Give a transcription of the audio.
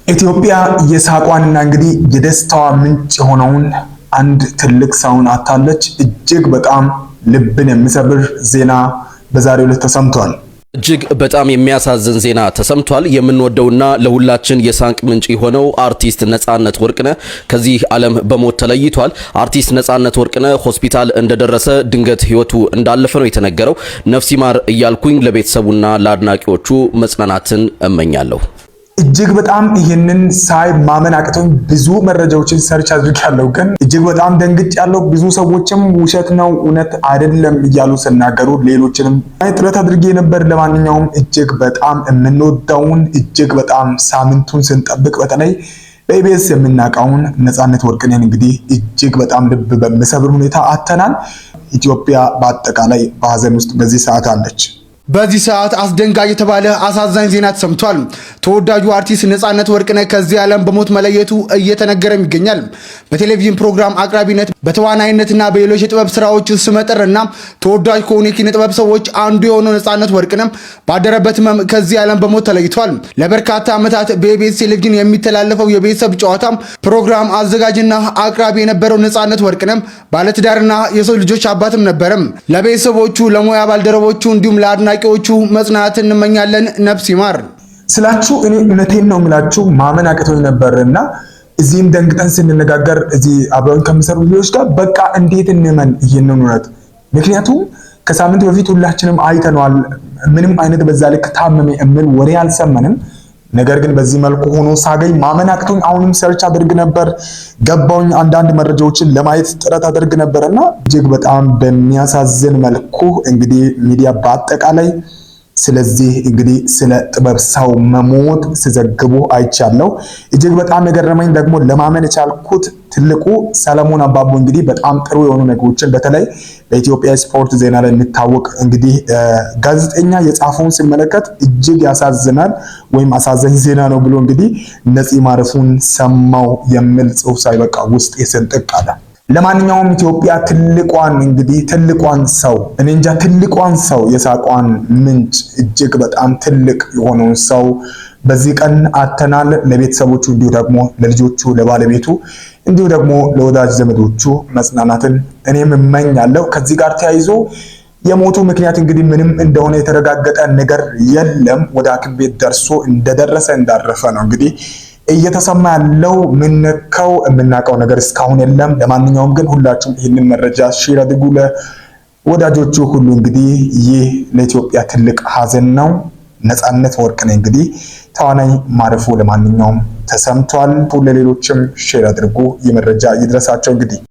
ኢትዮጵያ የሳቋንና እንግዲህ የደስታዋ ምንጭ የሆነውን አንድ ትልቅ ሰውን አታለች። እጅግ በጣም ልብን የሚሰብር ዜና በዛሬው ዕለት ተሰምቷል። እጅግ በጣም የሚያሳዝን ዜና ተሰምቷል። የምንወደውና ለሁላችን የሳንቅ ምንጭ የሆነው አርቲስት ነጻነት ወርቅነህ ከዚህ ዓለም በሞት ተለይቷል። አርቲስት ነጻነት ወርቅነህ ሆስፒታል እንደደረሰ ድንገት ህይወቱ እንዳለፈ ነው የተነገረው። ነፍስ ይማር እያልኩኝ ለቤተሰቡና ለአድናቂዎቹ መጽናናትን እመኛለሁ። እጅግ በጣም ይሄንን ሳይ ማመን አቅቶኝ ብዙ መረጃዎችን ሰርች አድርጌያለሁ፣ ግን እጅግ በጣም ደንግጫለሁ። ብዙ ሰዎችም ውሸት ነው እውነት አይደለም እያሉ ሲናገሩ ሌሎችንም ጥረት አድርጌ ነበር። ለማንኛውም እጅግ በጣም የምንወደውን እጅግ በጣም ሳምንቱን ስንጠብቅ በተለይ በኢቢኤስ የምናውቀውን ነጻነት ወርቅነህን እንግዲህ እጅግ በጣም ልብ በሚሰብር ሁኔታ አተናል። ኢትዮጵያ በአጠቃላይ በሀዘን ውስጥ በዚህ ሰዓት አለች። በዚህ ሰዓት አስደንጋጭ የተባለ አሳዛኝ ዜና ተሰምቷል። ተወዳጁ አርቲስት ነጻነት ወርቅነህ ከዚህ ዓለም በሞት መለየቱ እየተነገረም ይገኛል። በቴሌቪዥን ፕሮግራም አቅራቢነት በተዋናይነትና በሌሎች የጥበብ ስራዎች ስመጥርና ተወዳጅ ከሆኑ የኪነ ጥበብ ሰዎች አንዱ የሆነው ነጻነት ወርቅነህ ባደረበት ህመም ከዚህ ዓለም በሞት ተለይቷል። ለበርካታ ዓመታት በኢቢኤስ ቴሌቪዥን የሚተላለፈው የቤተሰብ ጨዋታ ፕሮግራም አዘጋጅና አቅራቢ የነበረው ነጻነት ወርቅነህ ባለትዳርና የሶስት ልጆች አባትም ነበረም። ለቤተሰቦቹ፣ ለሙያ ባልደረቦቹ እንዲሁም ለአድናቂዎቹ መጽናናትን እንመኛለን። ነፍስ ይማር ስላችሁ እኔ እውነቴን ነው የምላችሁ ማመን አቅቶኝ ነበርና እዚህም ደንግጠን ስንነጋገር እዚህ አብረውን ከሚሰሩ ልጆች ጋር በቃ እንዴት እንመን ይሄንን እውነት? ምክንያቱም ከሳምንት በፊት ሁላችንም አይተነዋል። ምንም አይነት በዛ ልክ ታመመ የሚል ወሬ አልሰማንም። ነገር ግን በዚህ መልኩ ሆኖ ሳገኝ ማመን አቅቶኝ አሁንም ሰርች አድርግ ነበር፣ ገባውኝ አንዳንድ መረጃዎችን ለማየት ጥረት አድርግ ነበርና እጅግ በጣም በሚያሳዝን መልኩ እንግዲህ ሚዲያ በአጠቃላይ ስለዚህ እንግዲህ ስለ ጥበብ ሰው መሞት ሲዘግቡ አይቻለሁ። እጅግ በጣም የገረመኝ ደግሞ ለማመን የቻልኩት ትልቁ ሰለሞን አባቡ እንግዲህ በጣም ጥሩ የሆኑ ነገሮችን በተለይ በኢትዮጵያ ስፖርት ዜና ላይ የሚታወቅ እንግዲህ ጋዜጠኛ የጻፈውን ሲመለከት እጅግ ያሳዝናል ወይም አሳዛኝ ዜና ነው ብሎ እንግዲህ ነፂ ማረፉን ሰማው የሚል ጽሑፍ ሳይበቃ ውስጥ የሰንጠቅ አለ። ለማንኛውም ኢትዮጵያ ትልቋን ሰው እኔ እንጃ ትልቋን ሰው የሳቋን ምንጭ እጅግ በጣም ትልቅ የሆነውን ሰው በዚህ ቀን አተናል። ለቤተሰቦቹ እንዲሁ ደግሞ ለልጆቹ፣ ለባለቤቱ እንዲሁ ደግሞ ለወዳጅ ዘመዶቹ መጽናናትን እኔም እመኛለሁ። ከዚህ ጋር ተያይዞ የሞቱ ምክንያት እንግዲህ ምንም እንደሆነ የተረጋገጠ ነገር የለም። ወደ ሐኪም ቤት ደርሶ እንዳረፈ ነው እንግዲህ እየተሰማ ያለው። ምንነካው የምናውቀው ነገር እስካሁን የለም። ለማንኛውም ግን ሁላችሁም ይህንን መረጃ ሼር አድርጉ ለወዳጆቹ ሁሉ። እንግዲህ ይህ ለኢትዮጵያ ትልቅ ሀዘን ነው። ነጻነት ወርቅነህ እንግዲህ ተዋናይ ማረፉ ለማንኛውም ተሰምቷል። ለሌሎችም ሼር አድርጉ፣ የመረጃ ይድረሳቸው እንግዲህ